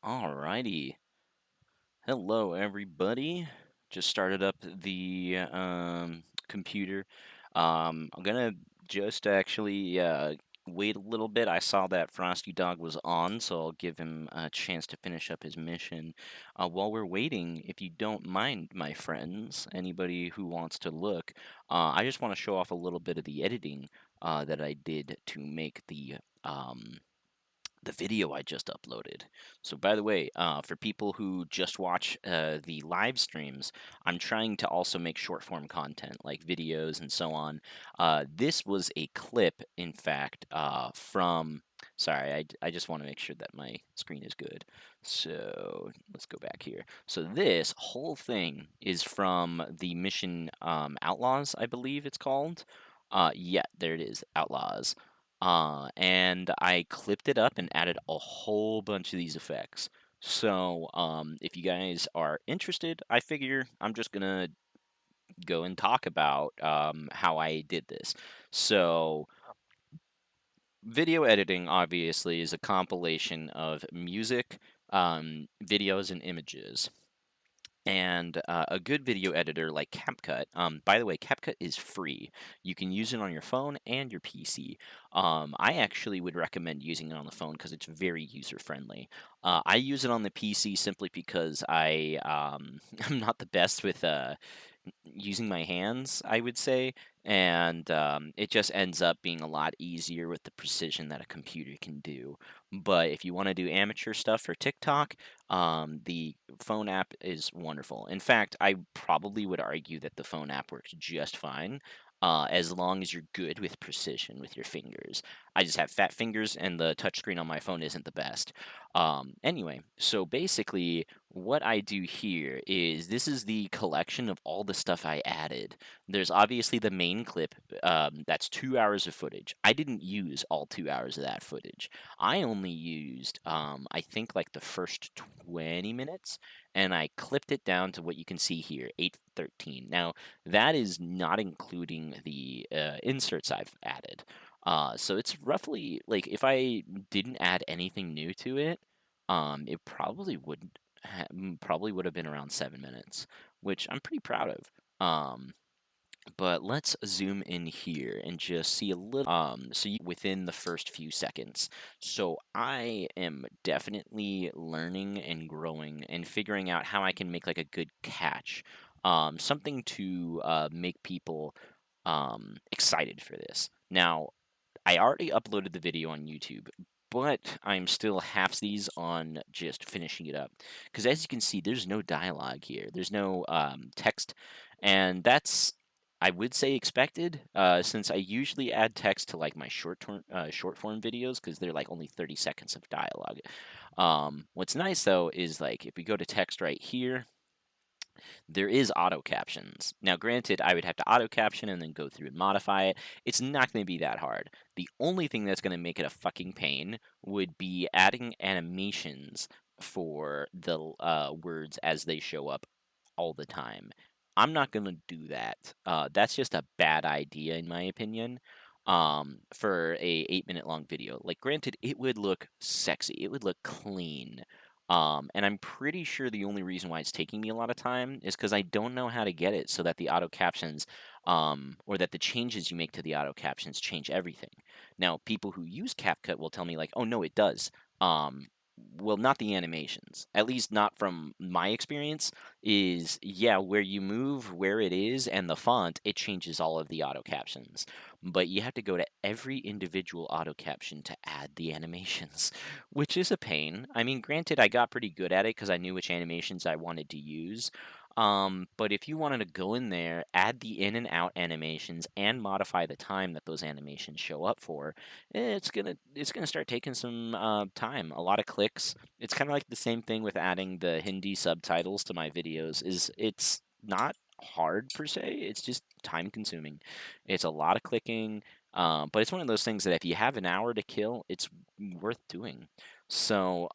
Alrighty. Hello, everybody. Just started up the computer. I'm gonna just actually wait a little bit. I saw that Frosty Dog was on, so I'll give him a chance to finish up his mission. While we're waiting, if you don't mind, my friends, anybody who wants to look, I just want to show off a little bit of the editing that I did to make the video I just uploaded. So, by the way, for people who just watch the live streams, I'm trying to also make short form content like videos and so on. This was a clip, in fact, from. Sorry, I just want to make sure that my screen is good. So let's go back here. So this whole thing is from the mission Outlaws, I believe it's called. Yeah, there it is, Outlaws. And I clipped it up and added a whole bunch of these effects. So, if you guys are interested, I figure I'm just gonna go and talk about how I did this. So, video editing obviously is a compilation of music, videos, and images. And a good video editor like CapCut, by the way, CapCut is free. You can use it on your phone and your PC. I actually would recommend using it on the phone because it's very user friendly. I use it on the PC simply because I'm not the best with using my hands, I would say, and it just ends up being a lot easier with the precision that a computer can do. But if you want to do amateur stuff for TikTok, the phone app is wonderful. In fact, I probably would argue that the phone app works just fine. As long as you're good with precision with your fingers. I just have fat fingers, and the touchscreen on my phone isn't the best. Anyway, so basically, what I do here is this is the collection of all the stuff I added. There's obviously the main clip, that's 2 hours of footage. I didn't use all 2 hours of that footage. I only used, I think, like the first 20 minutes, and I clipped it down to what you can see here, 8:13. Now, that is not including the inserts I've added. So it's roughly like if I didn't add anything new to it, it probably would have been around 7 minutes, which I'm pretty proud of. But let's zoom in here and just see a little so within the first few seconds. So I am definitely learning and growing and figuring out how I can make like a good catch. Something to make people excited for this. Now, I already uploaded the video on YouTube, but I'm still half these on just finishing it up. Because as you can see, there's no dialogue here. There's no text, and that's, I would say, expected, since I usually add text to like my short form videos because they're like only 30 seconds of dialogue. What's nice though is like if we go to text right here, there is auto captions. Now, granted, I would have to auto caption and then go through and modify it. It's not going to be that hard. The only thing that's going to make it a fucking pain would be adding animations for the words as they show up all the time. I'm not going to do that. That's just a bad idea, in my opinion. For a 8 minute long video, like granted, it would look sexy, it would look clean, and I'm pretty sure the only reason why it's taking me a lot of time is because I don't know how to get it so that the auto captions, or that the changes you make to the auto captions change everything. Now, people who use CapCut will tell me like, "Oh no, it does." Well, not the animations. At least not from my experience. Is yeah, where you move, where it is, and the font, it changes all of the auto captions. But you have to go to every individual auto caption to add the animations. Which is a pain. I mean, granted, I got pretty good at it because I knew which animations I wanted to use. But if you wanted to go in there, add the in and out animations, and modify the time that those animations show up for, it's gonna start taking some time, a lot of clicks. It's kind of like the same thing with adding the Hindi subtitles to my videos. It's not hard per se. It's just time consuming. It's a lot of clicking. But it's one of those things that if you have an hour to kill, it's worth doing. So,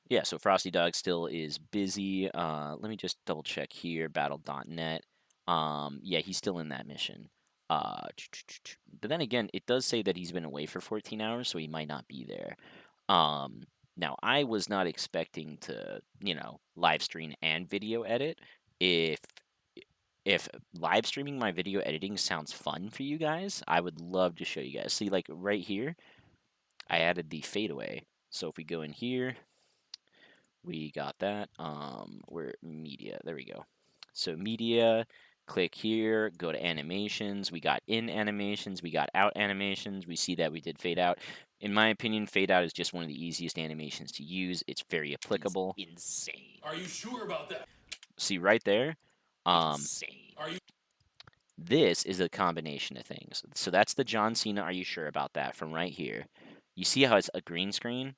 yeah, so Frosty Dog still is busy. Let me just double check here, battle.net. Yeah, he's still in that mission. But then again, it does say that he's been away for 14 hours, so he might not be there. Um, Now, I was not expecting to, live stream and video edit. If if live streaming my video editing sounds fun for you guys, I would love to show you guys. See, like right here, I added the fadeaway. So if we go in here, we got that. We're media. There we go. So media, click here, go to animations. We got in animations, we got out animations. We see that we did fade out. In my opinion, fade out is just one of the easiest animations to use. It's very applicable. He's insane. Are you sure about that? See right there. Insane. Are you? This is a combination of things. So that's the John Cena. Are you sure about that? From right here. You see how it's a green screen?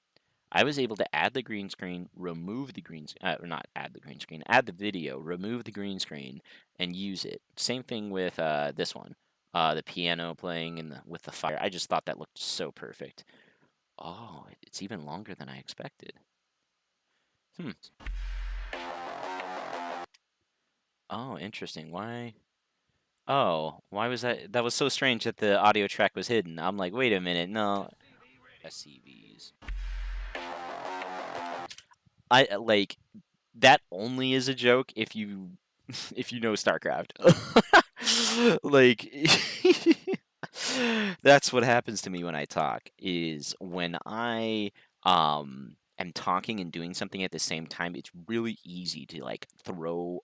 I was able to add the green screen, remove the green or not add the green screen, add the video, remove the green screen, and use it. Same thing with this one, the piano playing and with the fire. I just thought that looked so perfect. Oh, it's even longer than I expected. Oh, interesting. Why? Oh, why was that? That was so strange that the audio track was hidden. I'm like, wait a minute, no. SCVs. I like that only is a joke if you if you know StarCraft. Like that's what happens to me when I talk is when I am talking and doing something at the same time, it's really easy to like throw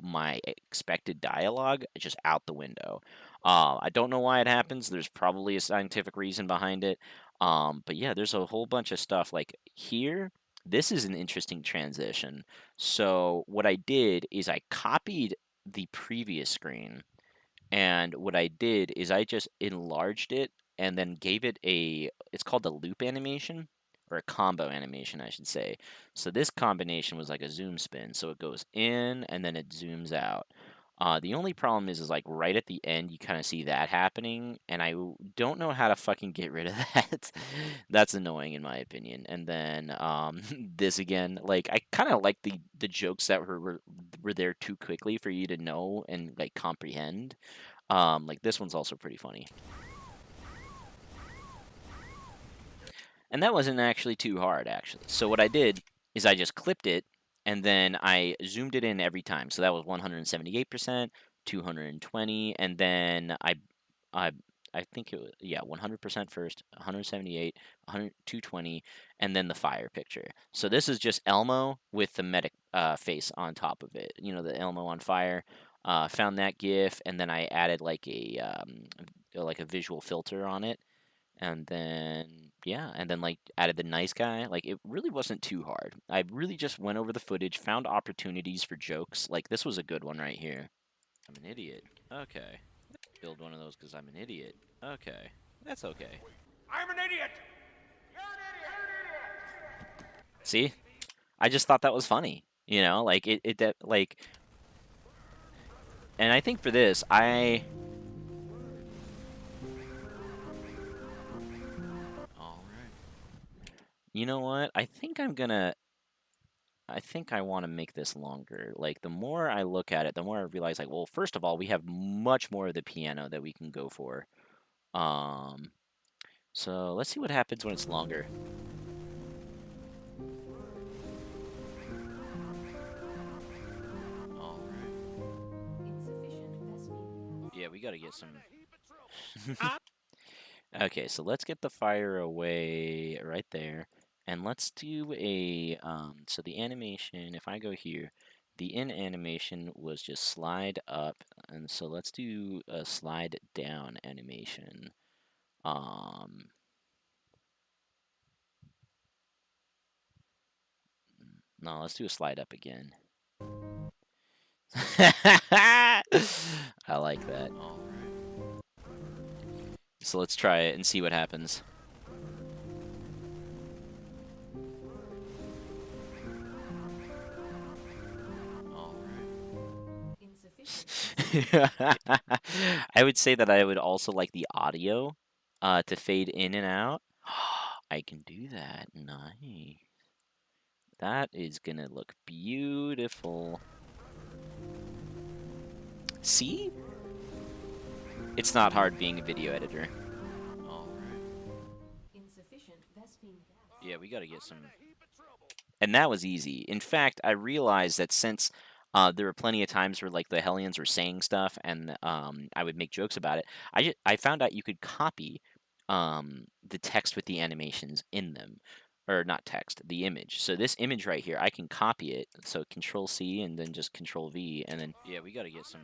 my expected dialogue just out the window. I don't know why it happens. There's probably a scientific reason behind it. But yeah, there's a whole bunch of stuff like here. This is an interesting transition. So what I did is I copied the previous screen, and what I did is I just enlarged it and then gave it it's called a loop animation, or a combo animation, I should say. So this combination was like a zoom spin. So it goes in and then it zooms out. The only problem is like right at the end, you kind of see that happening, and I don't know how to fucking get rid of that. That's annoying in my opinion. And then this again, like I kind of like the jokes that were there too quickly for you to know and like comprehend. Like this one's also pretty funny. And that wasn't actually too hard, actually. So what I did is I just clipped it, and then I zoomed it in every time. So that was 178%, 220, and then I, I think it was, yeah, 100% first, 178, 100, 220, and then the fire picture. So this is just Elmo with the medic face on top of it. You know, the Elmo on fire. Found that GIF, and then I added like a visual filter on it, and then yeah, and then like added the nice guy. Like it really wasn't too hard. I really just went over the footage, found opportunities for jokes. Like this was a good one right here. I'm an idiot. Okay. Build one of those because I'm an idiot. Okay. That's okay. I'm an idiot. See? I just thought that was funny. You know, like it that like and I think for this Alright. You know what? I think I want to make this longer. Like, the more I look at it, the more I realize, like, well, first of all, we have much more of the piano that we can go for. Um, so let's see what happens when it's longer. All right. Yeah, we got to get some. Okay, so let's get the fire away right there. And let's do so the animation, if I go here, the in animation was just slide up, and so let's do a slide down animation. Um, no, let's do a slide up again. I like that. All right. So let's try it and see what happens. I would say that I would also like the audio to fade in and out. I can do that. Nice. That is gonna look beautiful. See? It's not hard being a video editor. All right. Yeah, we gotta get some. And that was easy. In fact, I realized that since there were plenty of times where like the Hellions were saying stuff and I would make jokes about it, I found out you could copy the text with the animations in them, or not text, the image. So this image right here, I can copy it. So Control C and then just Control V, and then yeah, we got to get some.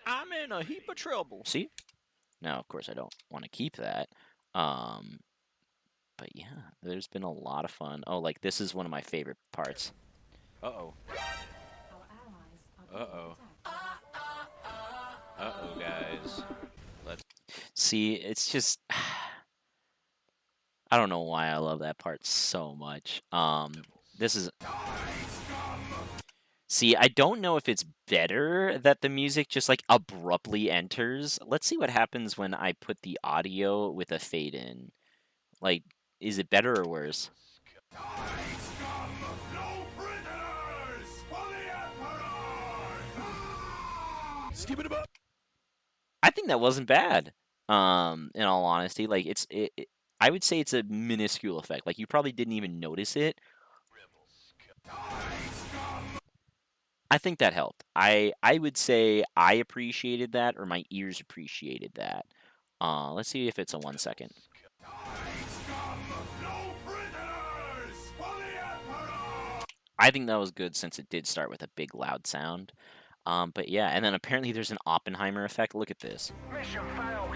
I'm in a heap of trouble. See? Now, of course, I don't want to keep that. Um, but yeah, there's been a lot of fun. Oh, like this is one of my favorite parts. Uh-oh. Uh-oh. Uh-oh, guys. Let's see, it's just I don't know why I love that part so much. This is See, I don't know if it's better that the music just like abruptly enters. Let's see what happens when I put the audio with a fade in. Like, is it better or worse? Skip it up. I think that wasn't bad. In all honesty, like I would say it's a minuscule effect. Like you probably didn't even notice it. I think that helped. I would say I appreciated that, or my ears appreciated that. Let's see if it's a 1 second. I think that was good since it did start with a big loud sound. But yeah, and then apparently there's an Oppenheimer effect. Look at this. Mission failed.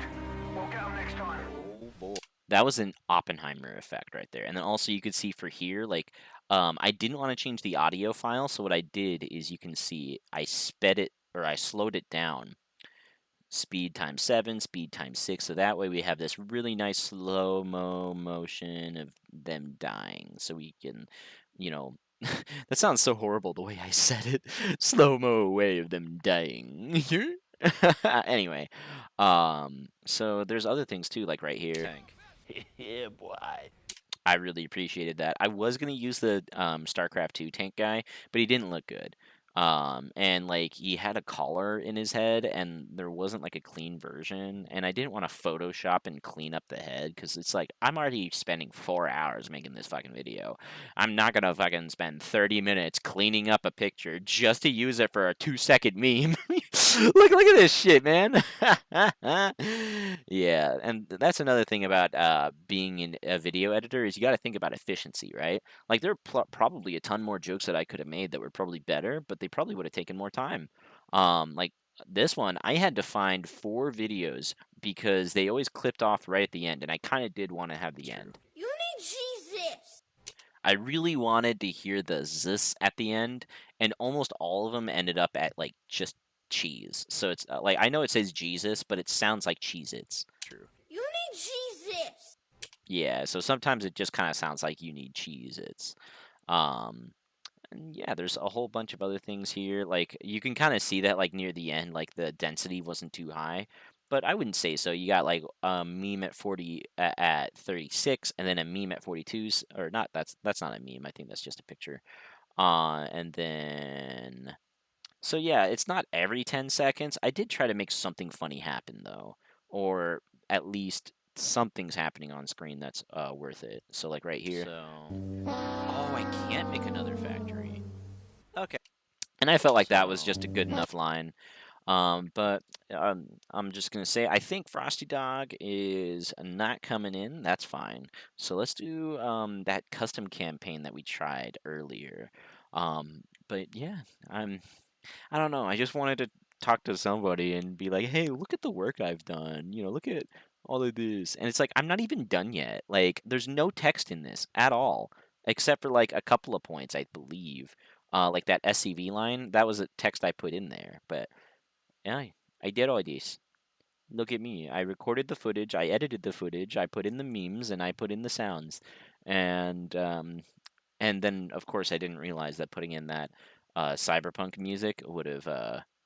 We'll get them next time. Oh boy. That was an Oppenheimer effect right there. And then also you could see for here, like, I didn't want to change the audio file, so what I did is you can see I sped it, or I slowed it down. Speed times 7, speed times 6, so that way we have this really nice slow-mo motion of them dying. So we can, you know, that sounds so horrible the way I said it. Slow-mo way of them dying. Anyway, so there's other things too, like right here. Tank. Yeah, boy. I really appreciated that. I was gonna use the StarCraft 2 tank guy, but he didn't look good. And like he had a collar in his head, and there wasn't like a clean version. And I didn't want to Photoshop and clean up the head because it's like I'm already spending 4 hours making this fucking video. I'm not gonna fucking spend 30 minutes cleaning up a picture just to use it for a 2 second meme. Look at this shit, man. Yeah, and that's another thing about being a video editor is you got to think about efficiency, right? Like there are probably a ton more jokes that I could have made that were probably better, but they probably would have taken more time. Like this one, I had to find 4 videos because they always clipped off right at the end, and I kind of did want to have the end. You need Jesus. I really wanted to hear the zs at the end, and almost all of them ended up at like just cheese. So it's like I know it says Jesus, but it sounds like Cheez-Its. True. You need Jesus. Yeah, so sometimes it just kind of sounds like you need Cheez-Its. And yeah, there's a whole bunch of other things here. Like you can kind of see that like near the end, like the density wasn't too high, but I wouldn't say so. You got like a meme at 40 at 36, and then a meme at 42, or not. That's not a meme. I think that's just a picture. And then so yeah, it's not every 10 seconds. I did try to make something funny happen though, or at least something's happening on screen that's worth it. So like right here. So oh, I can't make another factory. Okay. And I felt like that was just a good enough line. But I'm just gonna say I think Frosty Dog is not coming in. That's fine. So let's do that custom campaign that we tried earlier. But yeah, I don't know. I just wanted to talk to somebody and be like, "Hey, look at the work I've done. You know, look at all of this." And it's like I'm not even done yet. Like, there's no text in this at all, except for like a couple of points, I believe. Like that SCV line, that was a text I put in there. But yeah, I did all this. Look at me. I recorded the footage. I edited the footage. I put in the memes and I put in the sounds. And then, of course, I didn't realize that putting in that cyberpunk music would have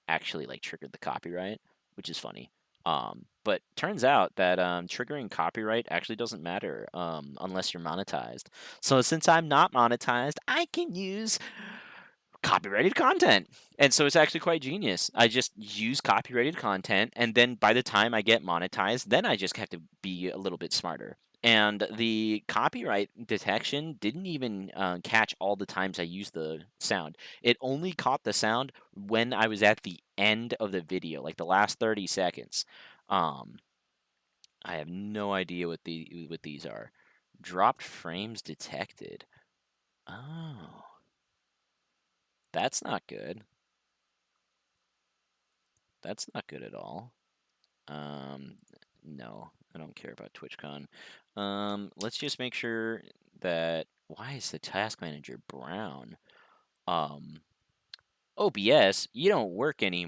actually like triggered the copyright, which is funny. But turns out that triggering copyright actually doesn't matter unless you're monetized. So since I'm not monetized, I can use copyrighted content. And so it's actually quite genius. I just use copyrighted content, and then by the time I get monetized, then I just have to be a little bit smarter. And the copyright detection didn't even catch all the times I used the sound. It only caught the sound when I was at the end of the video, like the last 30 seconds. Um, I have no idea what these are. Dropped frames detected. Oh, that's not good. That's not good at all. Um, no, I don't care about TwitchCon. Let's just make sure that why is the task manager brown? OBS, you don't work anymore.